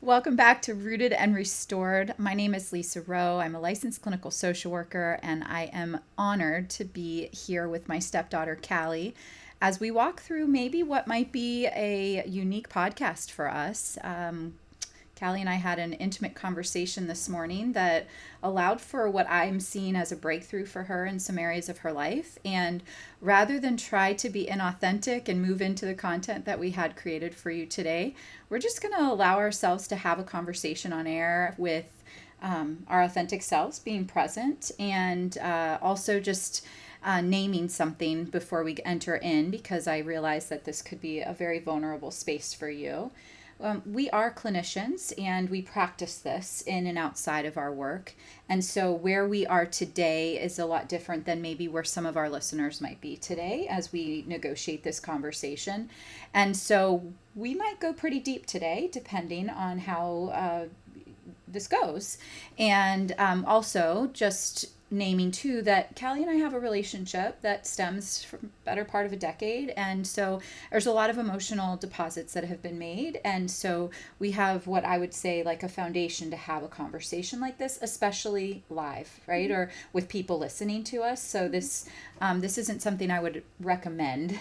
Welcome back to Rooted and Restored. My name is Lisa Rowe. I'm a licensed clinical social worker, and I am honored to be here with my stepdaughter, Callie, as we walk through maybe what might be a unique podcast for us. Callie and I had an intimate conversation this morning that allowed for what I'm seeing as a breakthrough for her in some areas of her life. And rather than try to be inauthentic and move into the content that we had created for you today, we're just going to allow ourselves to have a conversation on air with our authentic selves being present, and also just naming something before we enter in, because I realize that this could be a very vulnerable space for you. We are clinicians and we practice this in and outside of our work. And so where we are today is a lot different than maybe where some of our listeners might be today as we negotiate this conversation. And so we might go pretty deep today, depending on how this goes. And also just naming too that Callie and I have a relationship that stems from better part of a decade, and so there's a lot of emotional deposits that have been made, and so we have what I would say like a foundation to have a conversation like this, especially live, right? Or with people listening to us. So this isn't something I would recommend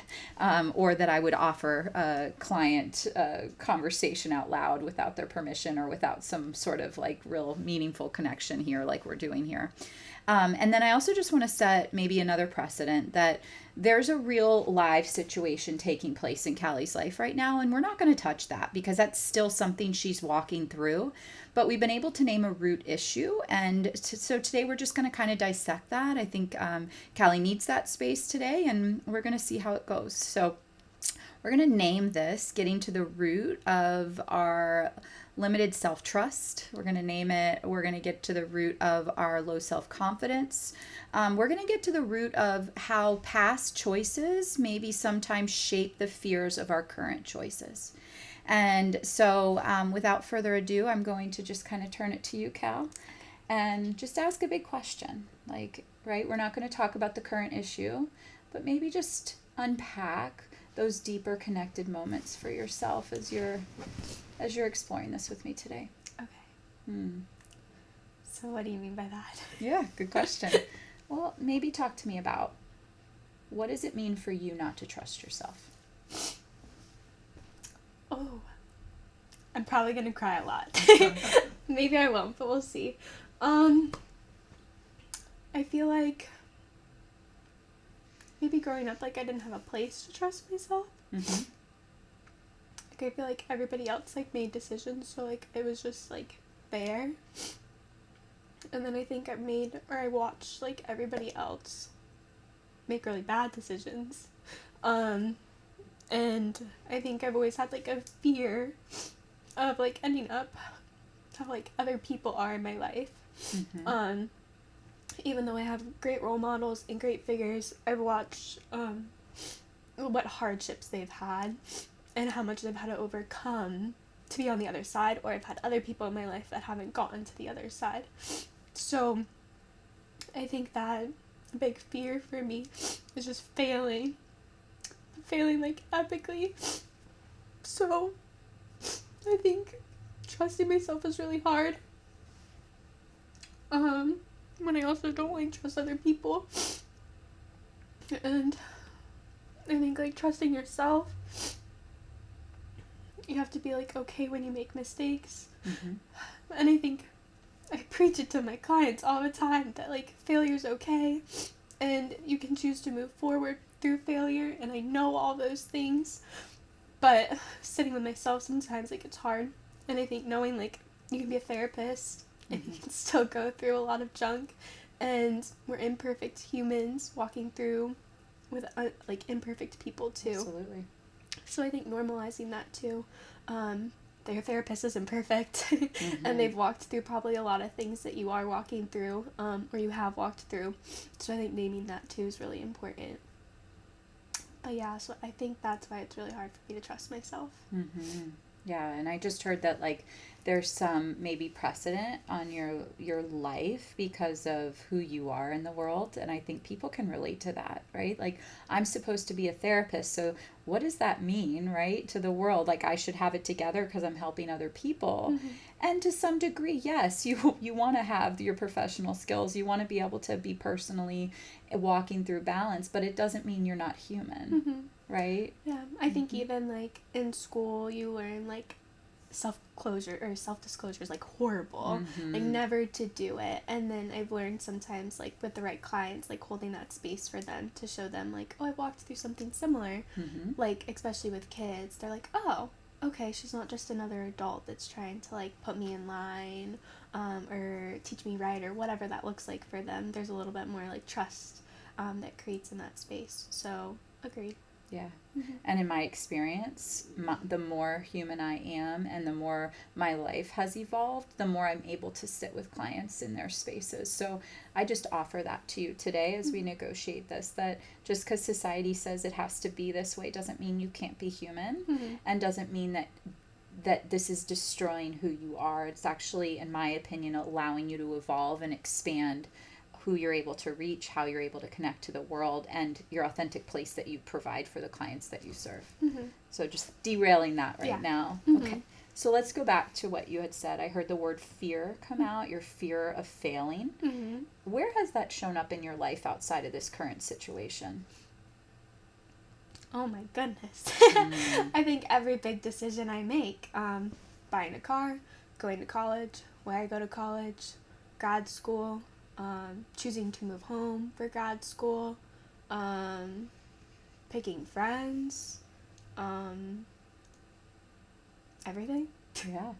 or that I would offer a client conversation out loud without their permission or without some sort of like real meaningful connection here like we're doing here. And then I also just want to set maybe another precedent that there's a real live situation taking place in Callie's life right now, and we're not going to touch that because that's still something she's walking through. But we've been able to name a root issue, and so today we're just going to kind of dissect that. I think Callie needs that space today, and we're going to see how it goes. So we're going to name this Getting to the Root of Our Limited Self-Trust. We're going to name it, we're going to get to the root of our low self-confidence. We're going to get to the root of how past choices maybe sometimes shape the fears of our current choices. And so without further ado, I'm going to just kind of turn it to you, Cal, and just ask a big question. Like, right, we're not going to talk about the current issue, but maybe just unpack those deeper connected moments for yourself as you're exploring this with me today. Okay. So what do you mean by that? Yeah, good question. Well, maybe talk to me about what does it mean for you not to trust yourself? Oh, I'm probably going to cry a lot. Maybe I won't, but we'll see. I feel like maybe growing up, like I didn't have a place to trust myself. Mm-hmm. Like I feel like everybody else like made decisions, so like it was just like there. And then I think I watched like everybody else make really bad decisions. And I think I've always had like a fear of like ending up how like other people are in my life. Mm-hmm. Even though I have great role models and great figures, I've watched what hardships they've had and how much they've had to overcome to be on the other side, or I've had other people in my life that haven't gotten to the other side. So I think that a big fear for me is just failing like epically. So I think trusting myself is really hard. When I also don't like trust other people. And I think like trusting yourself, you have to be like okay when you make mistakes. Mm-hmm. And I think I preach it to my clients all the time that like failure's okay and you can choose to move forward through failure, and I know all those things, but sitting with myself sometimes like it's hard. And I think knowing like you can be a therapist and you can still go through a lot of junk, and we're imperfect humans walking through with like imperfect people too. Absolutely. So I think normalizing that too. Their therapist isn't perfect, Mm-hmm. and they've walked through probably a lot of things that you are walking through, or you have walked through. So I think naming that too is really important. But yeah, so I think that's why it's really hard for me to trust myself. Mm-hmm. Yeah, and I just heard that like there's some maybe precedent on your life because of who you are in the world, and I think people can relate to that, right? Like I'm supposed to be a therapist, so what does that mean, right? To the world, like I should have it together because I'm helping other people. Mm-hmm. And to some degree, yes, you want to have your professional skills. You want to be able to be personally walking through balance, but it doesn't mean you're not human, Mm-hmm. right? Yeah, I think even like in school you learn like self-closure or self-disclosure is like horrible, like Mm-hmm. never to do it. And then I've learned sometimes like with the right clients, like holding that space for them to show them like, oh, I walked through something similar. Mm-hmm. Like especially with kids, they're like, oh, okay, she's not just another adult that's trying to like put me in line, or teach me right or whatever that looks like for them. There's a little bit more like trust that creates in that space. So agreed. Yeah. Mm-hmm. And in my experience, the more human I am and the more my life has evolved, the more I'm able to sit with clients in their spaces. So I just offer that to you today as we negotiate this, that just because society says it has to be this way doesn't mean you can't be human, Mm-hmm. and doesn't mean that this is destroying who you are. It's actually, in my opinion, allowing you to evolve and expand who you're able to reach, how you're able to connect to the world, and your authentic place that you provide for the clients that you serve. Mm-hmm. So just derailing that right Yeah. now. Mm-hmm. Okay. So let's go back to what you had said. I heard the word fear come out, your fear of failing. Mm-hmm. Where has that shown up in your life outside of this current situation? Oh my goodness. Mm. I think every big decision I make, buying a car, going to college, where I go to college, grad school, choosing to move home for grad school, picking friends, everything. Yeah.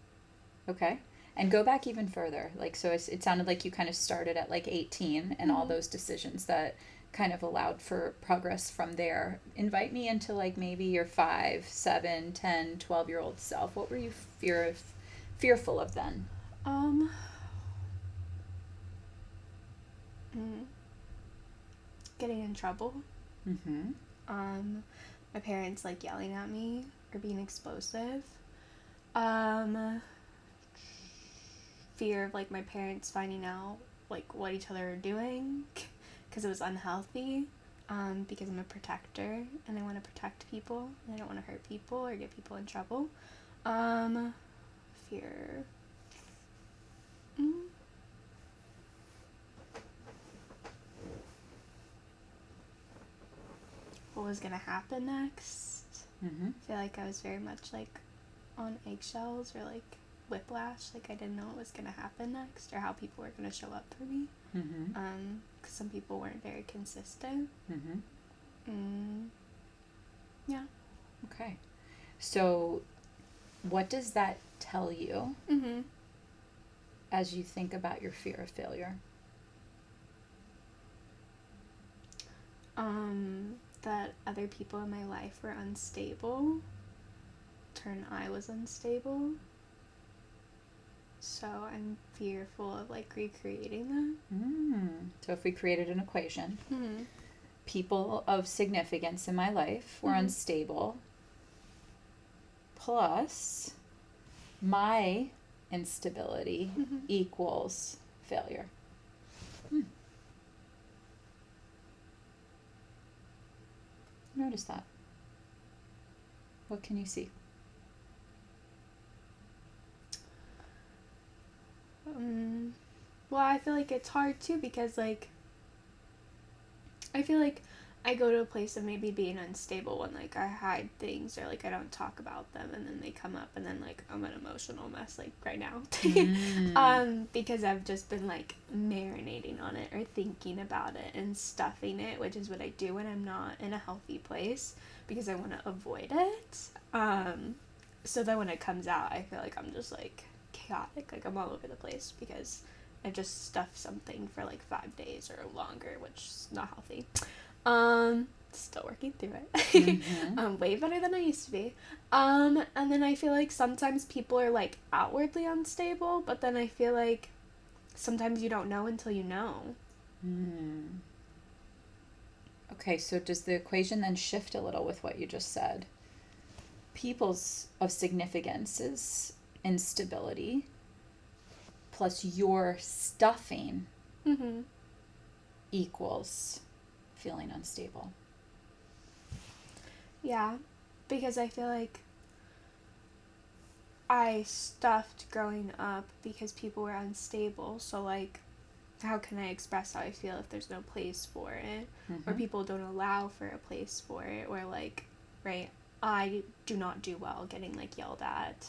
Okay. And go back even further. Like, so it sounded like you kind of started at like 18 and all Mhm. those decisions that kind of allowed for progress from there. Invite me into like maybe your 5, 7, 10, 12-year-old self. What were you fearful of then? Um, mm, Getting in trouble. Mm-hmm. My parents like yelling at me or being explosive. Um, Fear of like my parents finding out like what each other are doing because it was unhealthy. Because I'm a protector and I want to protect people and I don't want to hurt people or get people in trouble. Fear. Mm. What was gonna happen next? Mm-hmm. I feel like I was very much like on eggshells or like whiplash. Like I didn't know what was gonna happen next or how people were gonna show up for me. Mm-hmm. Because some people weren't very consistent. Mm-hmm. Yeah. Okay. So what does that tell you Mm-hmm. as you think about your fear of failure? That other people in my life were unstable. I was unstable. So I'm fearful of like recreating that. So if we created an equation, Mm-hmm. people of significance in my life were Mhm. unstable, plus my instability Mm-hmm. equals failure. Notice that. What can you see? Well, I feel like it's hard too because like I feel like I go to a place of maybe being unstable when like I hide things or like I don't talk about them and then they come up and then like I'm an emotional mess like right now. Because I've just been like marinating on it or thinking about it and stuffing it, which is what I do when I'm not in a healthy place because I want to avoid it. So then when it comes out, I feel like I'm just like chaotic, like I'm all over the place because I just stuffed something for like 5 days or longer, which is not healthy. Still working through it. Mm-hmm. Way better than I used to be. And then I feel like sometimes people are like outwardly unstable, but then I feel like sometimes you don't know until you know. Okay, so does the equation then shift a little with what you just said? people's of significance is instability plus your stuffing equals feeling unstable. Yeah, because I feel like I stuffed growing up because people were unstable. So, like, how can I express how I feel if there's no place for it? Or people don't allow for a place for it? Or, like, right, I do not do well getting, like, yelled at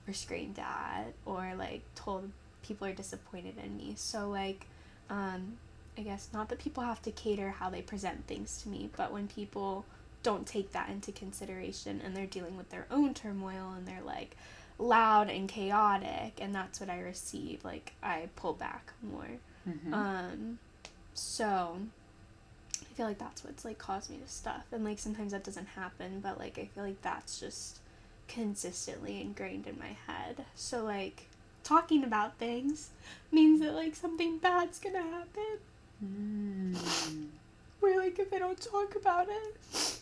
or screamed at or, like, told people are disappointed in me. So, like, I guess not that people have to cater how they present things to me, but when people don't take that into consideration and they're dealing with their own turmoil and they're, like, loud and chaotic, and that's what I receive, like, I pull back more. So I feel like that's what's, like, caused me to stuff, and, like, sometimes that doesn't happen, but, like, I feel like that's just consistently ingrained in my head. So, like, talking about things means that, like, something bad's gonna happen. Where, like, if I don't talk about it,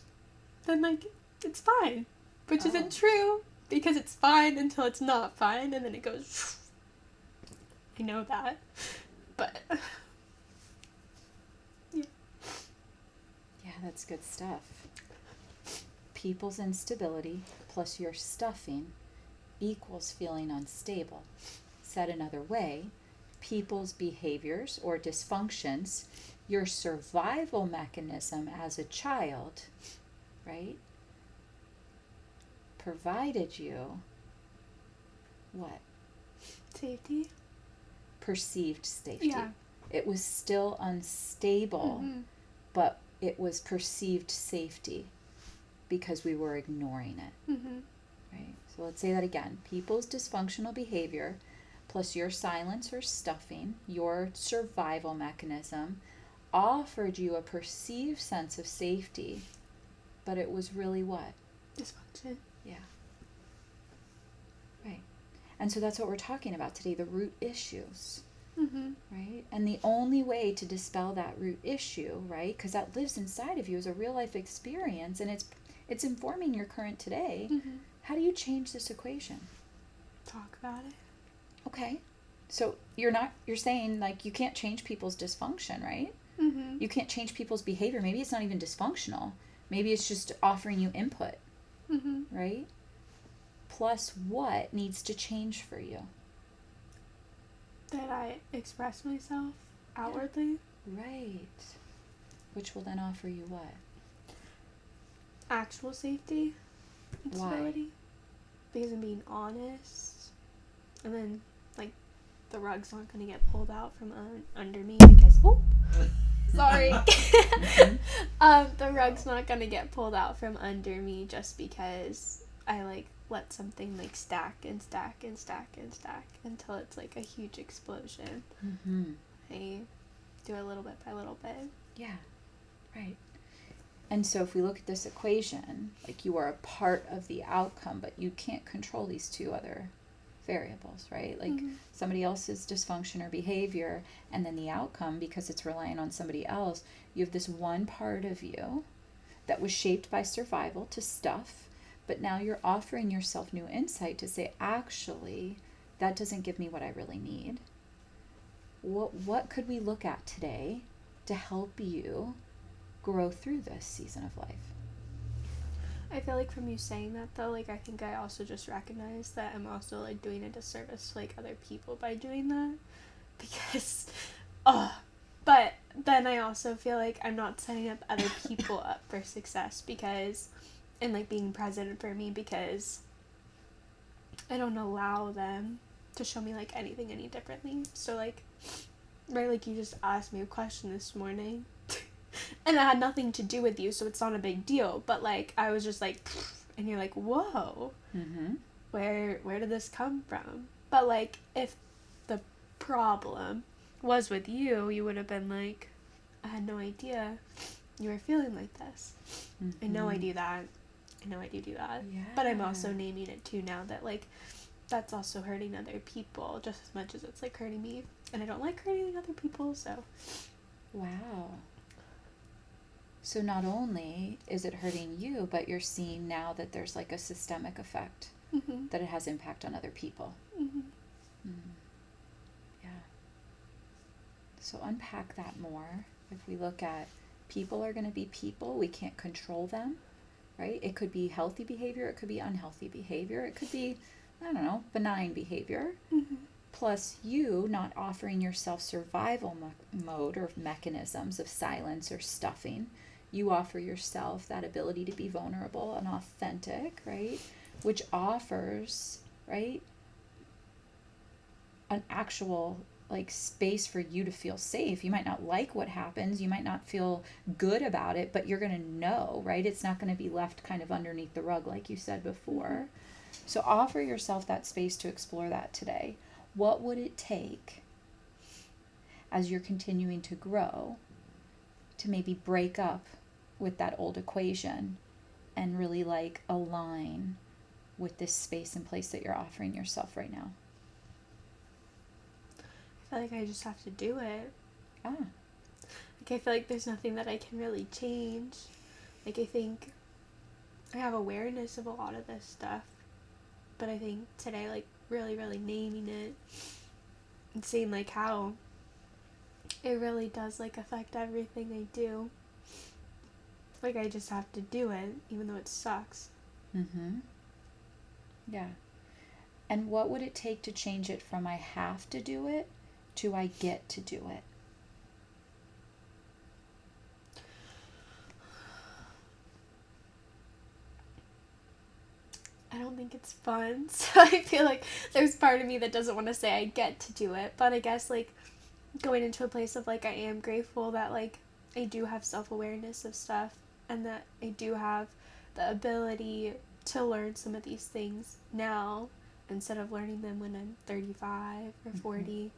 then, like, it's fine, which isn't true, because it's fine until it's not fine, and then it goes. I know that, but yeah. Yeah, that's good stuff. People's instability plus your stuffing equals feeling unstable. Said another way, people's behaviors or dysfunctions, your survival mechanism as a child, right, provided you what? Safety? Perceived safety. Yeah. It was still unstable, but it was perceived safety because we were ignoring it. Right? So let's say that again. People's dysfunctional behavior plus your silence or stuffing, your survival mechanism, offered you a perceived sense of safety, but it was really what? Dysfunction. Yeah. Right. And so that's what we're talking about today, the root issues. Right? And the only way to dispel that root issue, right, because that lives inside of you as a real life experience, and it's informing your current today. How do you change this equation? Talk about it. Okay. So you're saying, like, you can't change people's dysfunction, right? You can't change people's behavior. Maybe it's not even dysfunctional. Maybe it's just offering you input, right? Plus, what needs to change for you? That I express myself outwardly. Right. Which will then offer you what? Actual safety and Why? stability. Because I'm being honest. And then, like, the rug's not going to get pulled out from under me because... Oh! Sorry. The rug's not going to get pulled out from under me just because I, like, let something, like, stack and stack and stack and stack until it's, like, a huge explosion. I do it little bit by little bit. Yeah, right. And so if we look at this equation, like, you are a part of the outcome, but you can't control these two other variables, right? Like, somebody else's dysfunction or behavior, and then the outcome, because it's relying on somebody else. You have this one part of you that was shaped by survival to stuff, but now you're offering yourself new insight to say, actually, that doesn't give me what I really need. What could we look at today to help you grow through this season of life? I feel like from you saying that, though, like, I think I also just recognize that I'm also, like, doing a disservice to, like, other people by doing that. Because, but then I also feel like I'm not setting up other people up for success because, and, like, being present for me because I don't allow them to show me, like, anything any differently. So, like, right, like, you just asked me a question this morning. And it had nothing to do with you, so it's not a big deal. But, like, I was just like, and you're like, whoa, where did this come from? But, like, if the problem was with you, you would have been like, I had no idea you were feeling like this. I know I do that. I know I do that. Yeah. But I'm also naming it, too, now that, like, that's also hurting other people just as much as it's, like, hurting me. And I don't like hurting other people, so. Wow. So not only is it hurting you, but you're seeing now that there's like a systemic effect, Mm-hmm. that it has impact on other people. Mm-hmm. Mm. Yeah. So unpack that more. If we look at people are going to be people, we can't control them, right? It could be healthy behavior, it could be unhealthy behavior, it could be, I don't know, benign behavior. Mm-hmm. Plus you not offering yourself survival mode or mechanisms of silence or stuffing. You offer yourself that ability to be vulnerable and authentic, right? Which offers, right, an actual like space for you to feel safe. You might not like what happens, you might not feel good about it, but you're going to know, right? It's not going to be left kind of underneath the rug like you said before. Mm-hmm. So offer yourself that space to explore that today. What would it take as you're continuing to grow to maybe break up with that old equation and really like align with this space and place that you're offering yourself right now? I feel like I just have to do it. Ah. Like, I feel like there's nothing that I can really change. Like, I think I have awareness of a lot of this stuff. But I think today, like, really, really naming it and seeing, like, how it really does, like, affect everything I do. Like, I just have to do it, even though it sucks. Mm-hmm. Yeah. And what would it take to change it from I have to do it to I get to do it? I don't think it's fun, so I feel like there's part of me that doesn't want to say I get to do it, but I guess, like, going into a place of, like, I am grateful that, like, I do have self-awareness of stuff, and that I do have the ability to learn some of these things now, instead of learning them when I'm 35 or 40.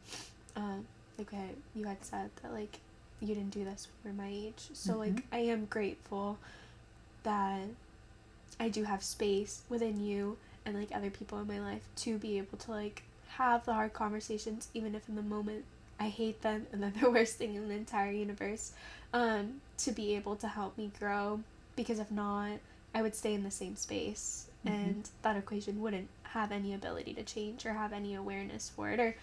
Mm-hmm. Like you had said that, like, you didn't do this when you were my age, so, mm-hmm. like, I am grateful that I do have space within you and, like, other people in my life to be able to, like, have the hard conversations, even if in the moment I hate them and they're the worst thing in the entire universe, to be able to help me grow, because if not, I would stay in the same space, mm-hmm. and that equation wouldn't have any ability to change or have any awareness for it, or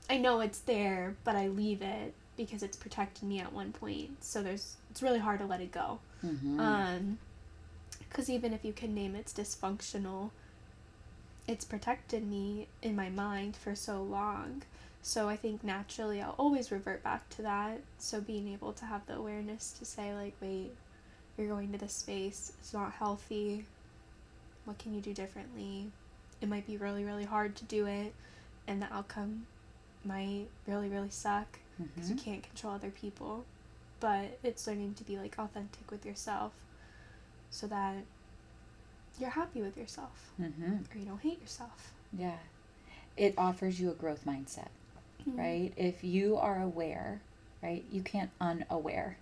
I know it's there, but I leave it because it's protected me at one point, so it's really hard to let it go. Mm-hmm. Because even if you can name it's dysfunctional, it's protected me in my mind for so long. So I think naturally I'll always revert back to that. So being able to have the awareness to say, like, wait, you're going to this space, it's not healthy, what can you do differently? It might be really, really hard to do it, and the outcome might really, really suck, because you can't control other people. But it's learning to be, like, authentic with yourself, so that you're happy with yourself, or you don't hate yourself. Yeah. It offers you a growth mindset, right? If you are aware, right, you can't unaware,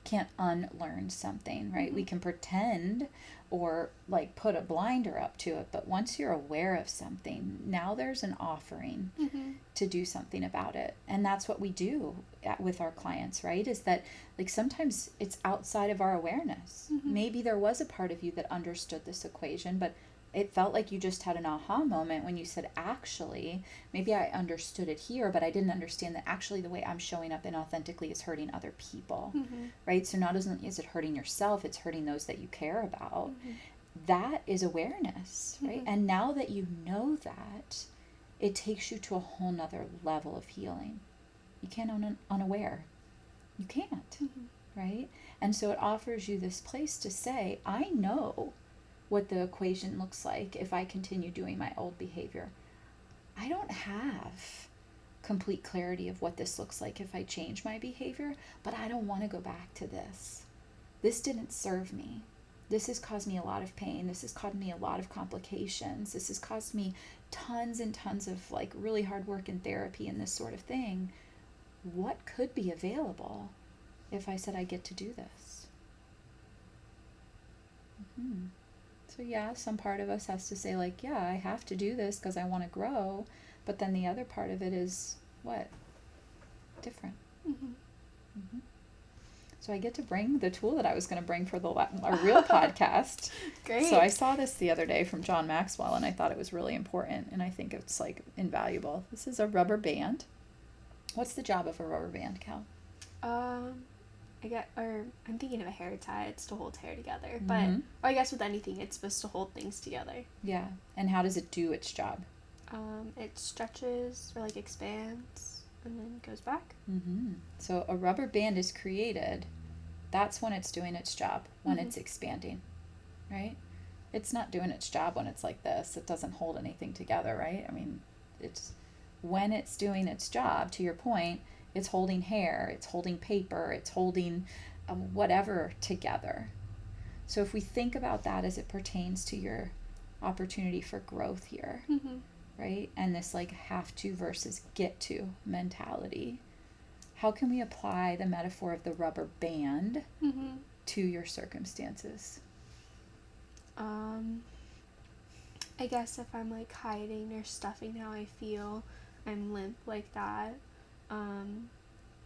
can't unlearn something, right? We can pretend or, like, put a blinder up to it, but once you're aware of something, now there's an offering to do something about it. And that's what we do with our clients, right? Is that, like, sometimes it's outside of our awareness. Maybe there was a part of you that understood this equation, but it felt like you just had an aha moment when you said, actually, maybe I understood it here, but I didn't understand that actually the way I'm showing up inauthentically is hurting other people, right? So not only is it hurting yourself, it's hurting those that you care about. That is awareness, right? And now that you know that, it takes you to a whole nother level of healing. You can't unaware. You can't, right? And so it offers you this place to say, I know what the equation looks like if I continue doing my old behavior. I don't have complete clarity of what this looks like if I change my behavior, but I don't want to go back to this. This didn't serve me. This has caused me a lot of pain. This has caused me a lot of complications. This has caused me tons and tons of, like, really hard work in therapy and this sort of thing. What could be available if I said I get to do this? So yeah, some part of us has to say, like, yeah, I have to do this because I want to grow. But then the other part of it is what? Different. So I get to bring the tool that I was going to bring for our real podcast. Great. So I saw this the other day from John Maxwell, and I thought it was really important, and I think it's like invaluable. This is a rubber band. What's the job of a rubber band, Cal? I'm thinking of a hair tie. It's to hold hair together. Mm-hmm. But I guess with anything, it's supposed to hold things together. Yeah. And how does it do its job? It stretches or like expands and then goes back. Mm-hmm. So a rubber band is created. That's when it's doing its job, when it's expanding, right? It's not doing its job when it's like this. It doesn't hold anything together, right? I mean, it's when it's doing its job, to your point, it's holding hair, it's holding paper, it's holding whatever together. So if we think about that as it pertains to your opportunity for growth here, right? And this like have to versus get to mentality. How can we apply the metaphor of the rubber band to your circumstances? I guess if I'm like hiding or stuffing how I feel, I'm limp like that.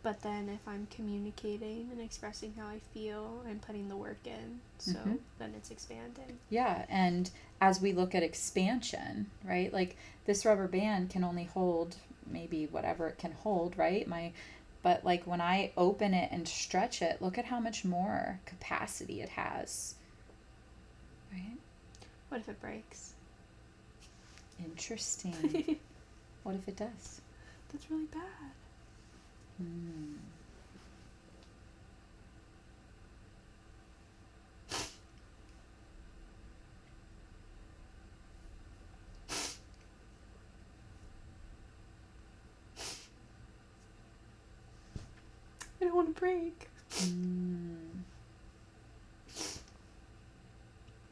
But then if I'm communicating and expressing how I feel, I'm putting the work in. So then it's expanding. Yeah, and as we look at expansion, right? Like this rubber band can only hold maybe whatever it can hold, right? But like when I open it and stretch it, look at how much more capacity it has. Right? What if it breaks? Interesting. What if it does? That's really bad. I don't want to break.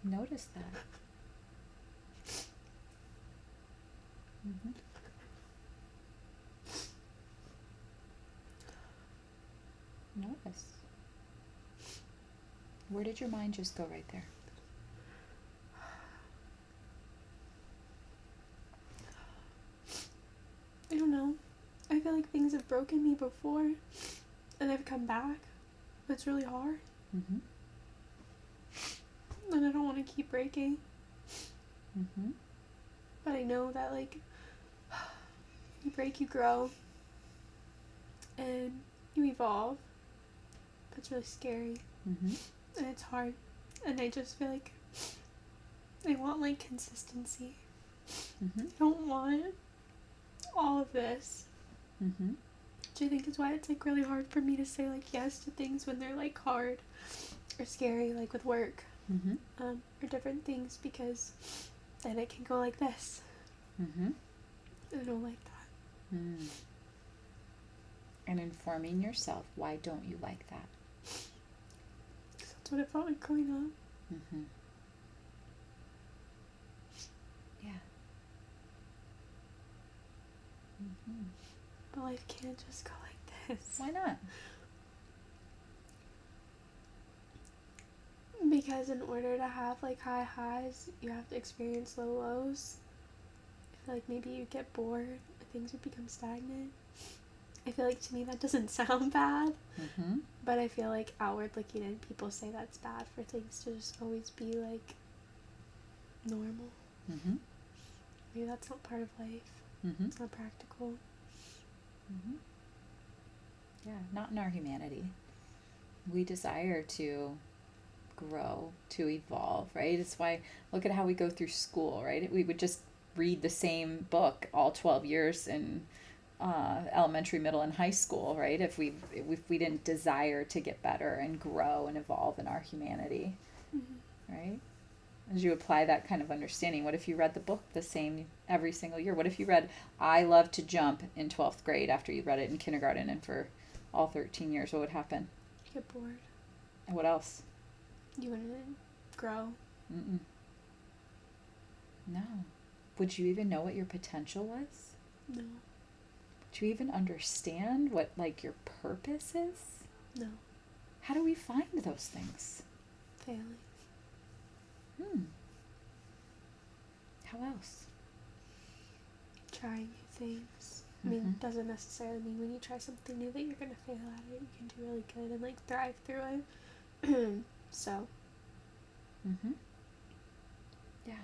Notice that. Notice. Where did your mind just go right there? I don't know. I feel like things have broken me before and I've come back. But it's really hard. And I don't want to keep breaking. But I know that like you break, you grow, and you evolve. That's really scary. And it's hard. And I just feel like I want like consistency. I don't want all of this. Do you think is why it's like really hard for me to say like yes to things when they're like hard or scary, like with work or different things, because then it can go like this. I don't like that. And informing yourself, why don't you like that? That's what it felt like growing up. Yeah. But life can't just go like this. Why not? Because in order to have like high highs, you have to experience low lows. I feel like maybe you get bored and things would become stagnant. I feel like to me that doesn't sound bad. But I feel like outward looking in, people say that's bad for things to just always be like normal. Maybe that's not part of life. It's not practical. Yeah, not in our humanity. We desire to grow, to evolve, right? It's why, look at how we go through school, right? We would just read the same book all 12 years in elementary, middle, and high school, right? If we didn't desire to get better and grow and evolve in our humanity, right? As you apply that kind of understanding, what if you read the book the same every single year? What if you read I Love to Jump in 12th grade after you read it in kindergarten and for all 13 years? What would happen? You get bored. And what else? You wouldn't grow. No. Would you even know what your potential was? No. Would you even understand what like your purpose is? No. How do we find those things? Failing. How else? Trying new things. I mean, it doesn't necessarily mean when you try something new that you're going to fail at it. You can do really good and, like, thrive through it. So. Yeah.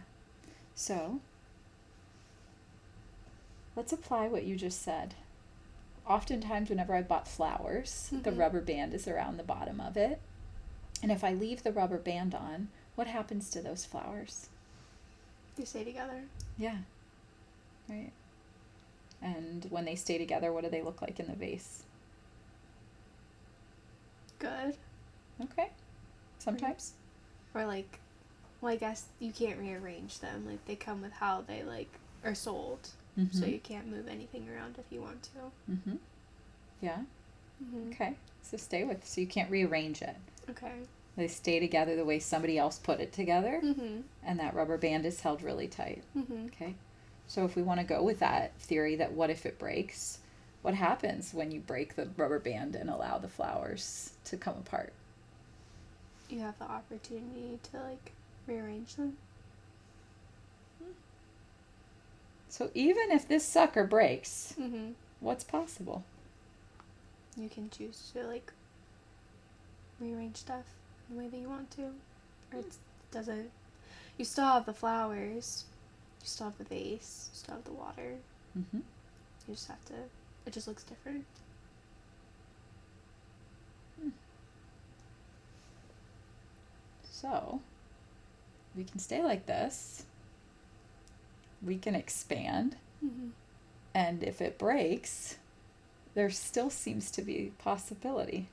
So, let's apply what you just said. Oftentimes, whenever I bought flowers, the rubber band is around the bottom of it. And if I leave the rubber band on, what happens to those flowers? They stay together. Yeah. Right. And when they stay together, what do they look like in the vase? Good. Okay. Sometimes. Or, like, well, I guess you can't rearrange them. Like, they come with how they, like, are sold. So you can't move anything around if you want to. Yeah. Okay. So stay with. So you can't rearrange it. Okay. They stay together the way somebody else put it together. And that rubber band is held really tight. Okay. So if we want to go with that theory that what if it breaks, what happens when you break the rubber band and allow the flowers to come apart? You have the opportunity to, like, rearrange them. So even if this sucker breaks, what's possible? You can choose to, like, rearrange stuff the way that you want to. Or it doesn't. You still have the flowers. You still have the vase. You still have the water. You just have to. It just looks different. So, we can stay like this. We can expand. And if it breaks, there still seems to be possibility.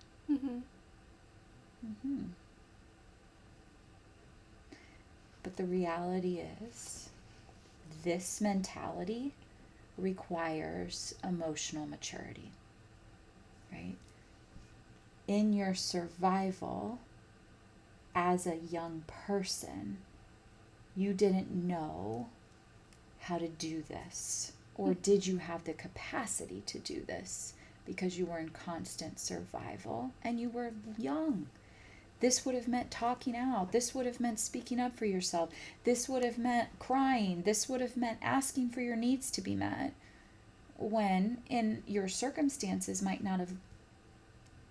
But the reality is, this mentality requires emotional maturity, right? In your survival as a young person, you didn't know how to do this, or did you have the capacity to do this because you were in constant survival and you were young. This would have meant talking out. This would have meant speaking up for yourself. This would have meant crying. This would have meant asking for your needs to be met, when in your circumstances might not have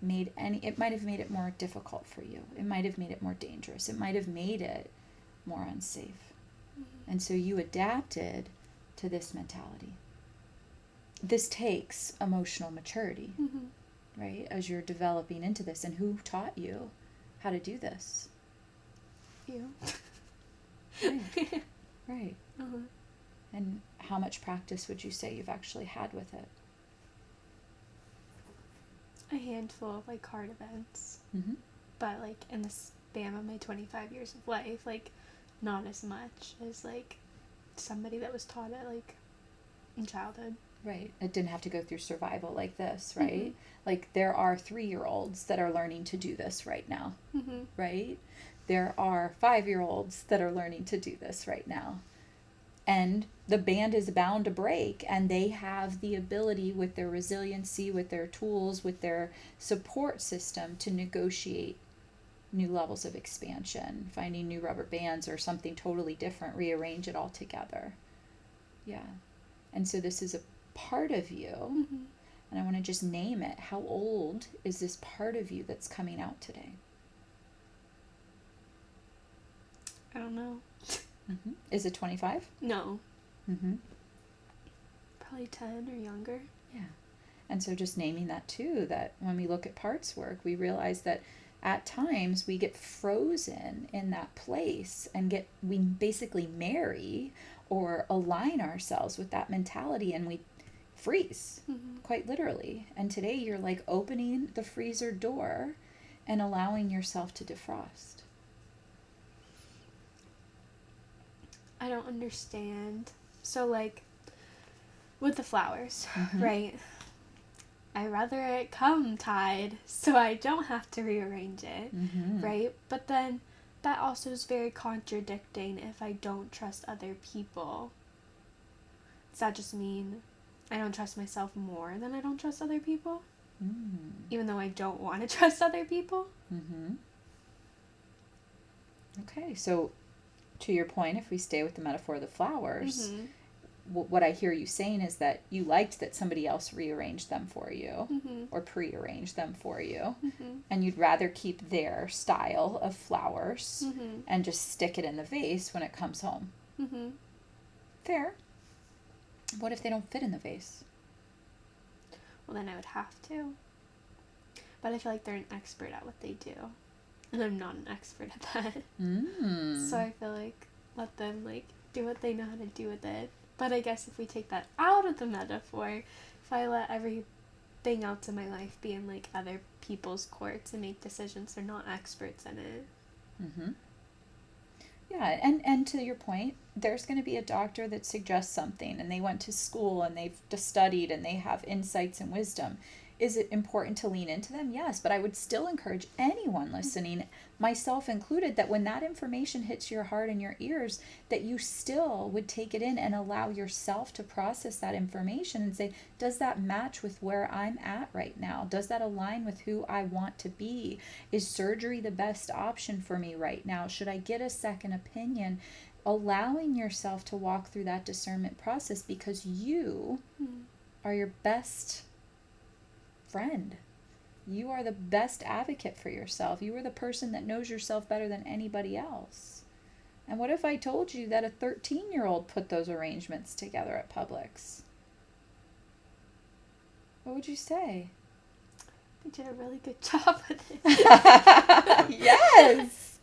made any, it might have made it more difficult for you. It might have made it more dangerous. It might have made it more unsafe. And so you adapted to this mentality. This takes emotional maturity, right? As you're developing into this. And who taught you how to do this? You. Right. Right. And how much practice would you say you've actually had with it? A handful of, like, hard events. But, like, in the span of my 25 years of life, like, not as much as, like, somebody that was taught it, like, in childhood. Right. It didn't have to go through survival like this, right? Like, there are 3-year-olds that are learning to do this right now, right? There are 5-year-olds that are learning to do this right now. And the band is bound to break, and they have the ability, with their resiliency, with their tools, with their support system, to negotiate new levels of expansion, finding new rubber bands or something totally different, rearrange it all together. Yeah. And so this is a part of you, and I want to just name it. How old is this part of you that's coming out today? I don't know. Is it 25? No. Probably 10 or younger. Yeah. And so just naming that too, that when we look at parts work, we realize that at times we get frozen in that place and we basically marry or align ourselves with that mentality, and we freeze, quite literally. And today you're like opening the freezer door and allowing yourself to defrost. I don't understand. So, like, with the flowers, right? I rather it come tied so I don't have to rearrange it, right? But then that also is very contradicting if I don't trust other people. Does that just mean I don't trust myself more than I don't trust other people? Even though I don't want to trust other people? Okay, so to your point, if we stay with the metaphor of the flowers, what I hear you saying is that you liked that somebody else rearranged them for you or prearranged them for you, and you'd rather keep their style of flowers and just stick it in the vase when it comes home. Fair. What if they don't fit in the vase? Well, then I would have to. But I feel like they're an expert at what they do. And I'm not an expert at that. So I feel like let them like do what they know how to do with it. But I guess if we take that out of the metaphor, if I let everything else in my life be in like other people's courts and make decisions, they're not experts in it. Yeah, and to your point, there's going to be a doctor that suggests something and they went to school and they've studied and they have insights and wisdom. Is it important to lean into them? Yes, but I would still encourage anyone listening, myself included, that when that information hits your heart and your ears, that you still would take it in and allow yourself to process that information and say, does that match with where I'm at right now? Does that align with who I want to be? Is surgery the best option for me right now? Should I get a second opinion? Allowing yourself to walk through that discernment process, because you are your best friend. You are the best advocate for yourself. You are the person that knows yourself better than anybody else. And what if I told you that a 13-year-old put those arrangements together at Publix? What would you say? They did a really good job with it. Yes.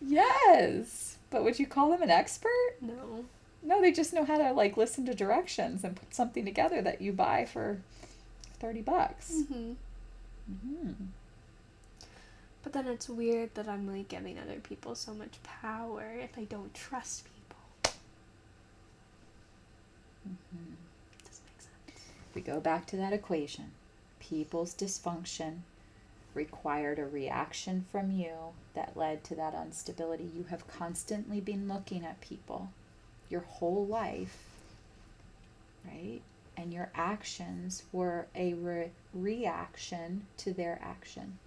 Yes. But would you call them an expert? No. No, they just know how to like listen to directions and put something together that you buy for $30. But then it's weird that I'm like giving other people so much power if I don't trust people. Doesn't make sense. We go back to that equation. People's dysfunction required a reaction from you that led to that instability. You have constantly been looking at people your whole life, right? And your actions were a reaction to their action.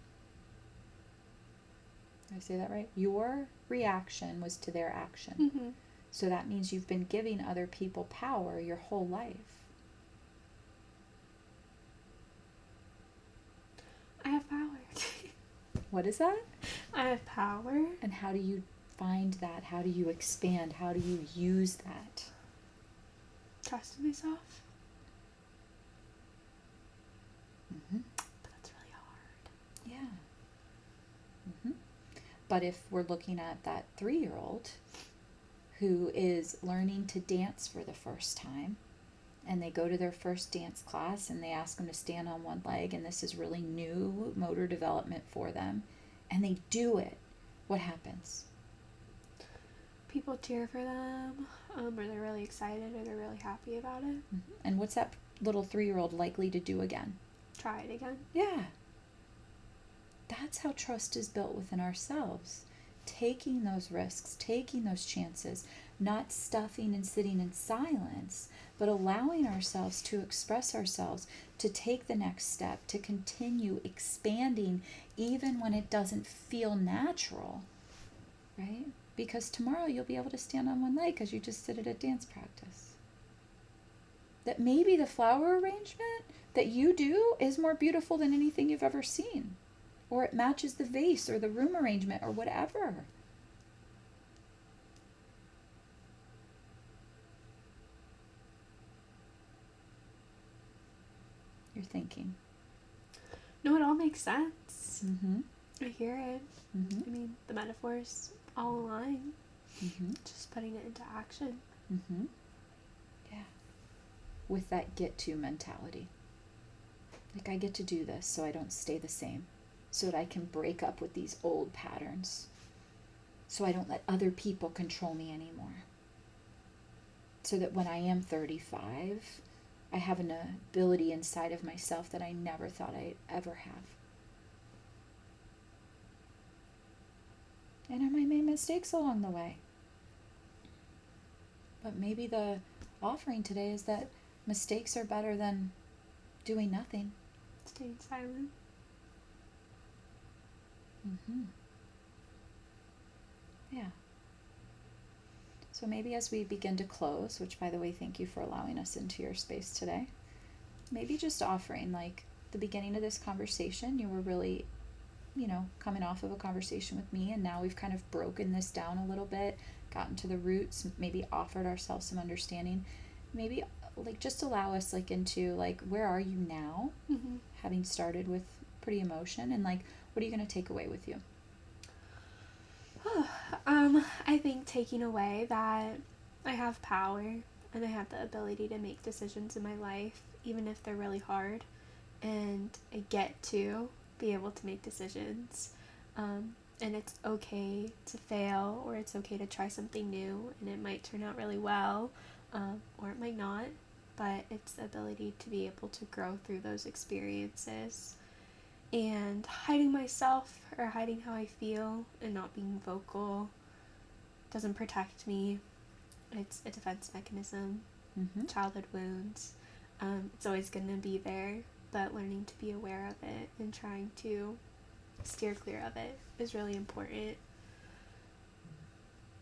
Did I say that right? Your reaction was to their action. So that means you've been giving other people power your whole life. I have power. What is that? I have power. And how do you find that? How do you expand? How do you use that? Trust in myself. Mm-hmm. But that's really hard. Yeah. Mm-hmm. But if we're looking at that 3-year-old who is learning to dance for the first time, and they go to their first dance class and they ask them to stand on one leg, and this is really new motor development for them, and they do it, what happens? People cheer for them, or they're really excited, or they're really happy about it. Mm-hmm. And what's that little 3-year-old likely to do again? Try it again. Yeah. That's how trust is built within ourselves. Taking those risks, taking those chances, not stuffing and sitting in silence, but allowing ourselves to express ourselves, to take the next step, to continue expanding even when it doesn't feel natural, right? Because tomorrow you'll be able to stand on one leg because you just did it at dance practice. That maybe the flower arrangement that you do is more beautiful than anything you've ever seen. Or it matches the vase or the room arrangement or whatever. You're thinking. No, it all makes sense. Mm-hmm. I hear it. Mm-hmm. I mean, the metaphors all align. Mm-hmm. Just putting it into action. Mm-hmm. Yeah. With that get-to mentality. Like, I get to do this so I don't stay the same. So that I can break up with these old patterns. So I don't let other people control me anymore. So that when I am 35, I have an ability inside of myself that I never thought I'd ever have. And I might make mistakes along the way. But maybe the offering today is that mistakes are better than doing nothing. Staying silent. Mm-hmm. Yeah. So maybe as we begin to close, which by the way, thank you for allowing us into your space today, maybe just offering, like, the beginning of this conversation, you were really, coming off of a conversation with me, and now we've kind of broken this down a little bit, gotten to the roots, maybe offered ourselves some understanding. Maybe, like, just allow us, like, into, like, where are you now, having started with pretty emotion, and, like, what are you going to take away with you? I think taking away that I have power and I have the ability to make decisions in my life, even if they're really hard, and I get to be able to make decisions, and it's okay to fail, or it's okay to try something new, and it might turn out really well, or it might not, but it's the ability to be able to grow through those experiences. And hiding myself or hiding how I feel and not being vocal doesn't protect me. It's a defense mechanism. Childhood wounds. It's always going to be there, but learning to be aware of it and trying to steer clear of it is really important.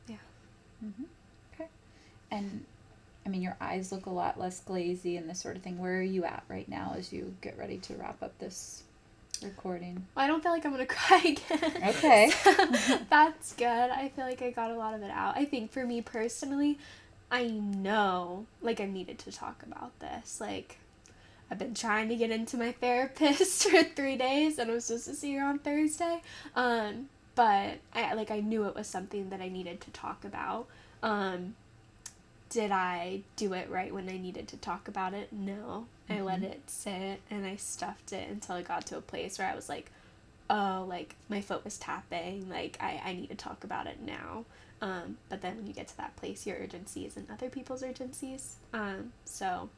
Yeah. Okay. And I mean, your eyes look a lot less glazy and this sort of thing. Where are you at right now as you get ready to wrap up this recording? I don't feel like I'm gonna cry again. Okay. So, that's good. I feel like I got a lot of it out. I think for me personally, I know, like, I needed to talk about this. Like, I've been trying to get into my therapist for 3 days, and I was supposed to see her on Thursday. But I knew it was something that I needed to talk about. Did I do it right when I needed to talk about it? No. I let it sit, and I stuffed it until I got to a place where I was like, oh, like, my foot was tapping, like, I need to talk about it now. But then when you get to that place, your urgency isn't other people's urgencies. So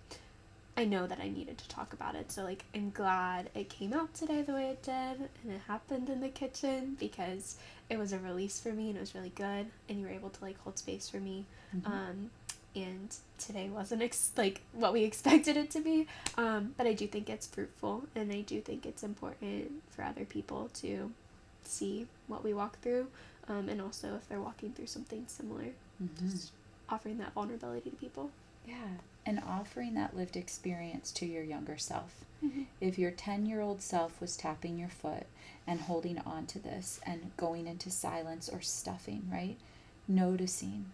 I know that I needed to talk about it. So, like, I'm glad it came out today the way it did, and it happened in the kitchen, because it was a release for me, and it was really good, and you were able to, like, hold space for me. And today wasn't what we expected it to be, but I do think it's fruitful, and I do think it's important for other people to see what we walk through, and also if they're walking through something similar, just offering that vulnerability to people. Yeah, and offering that lived experience to your younger self. If your 10-year-old self was tapping your foot and holding on to this and going into silence or stuffing, right? Noticing.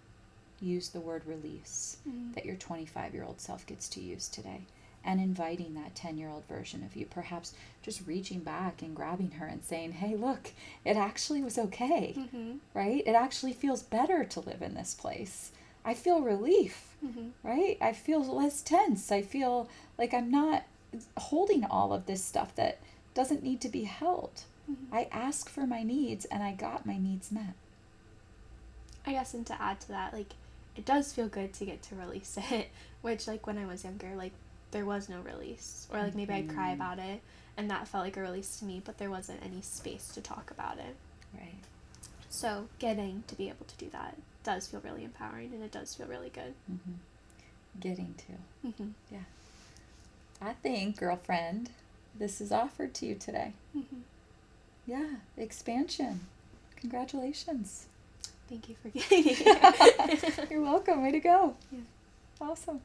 Use the word release that your 25-year-old self gets to use today, and inviting that 10-year-old version of you, perhaps just reaching back and grabbing her and saying, hey, look, it actually was okay, right? It actually feels better to live in this place. I feel relief, right? I feel less tense. I feel like I'm not holding all of this stuff that doesn't need to be held. I asked for my needs, and I got my needs met. I guess, and to add to that, like, it does feel good to get to release it, which, like, when I was younger, like, there was no release, or, like, maybe I'd cry about it, and that felt like a release to me, but there wasn't any space to talk about it. Right. So getting to be able to do that does feel really empowering, and it does feel really good. Getting to. Yeah. I think, girlfriend, this is offered to you today. Yeah, expansion. Congratulations. Thank you for getting me here. You're welcome. Way to go. Yeah. Awesome.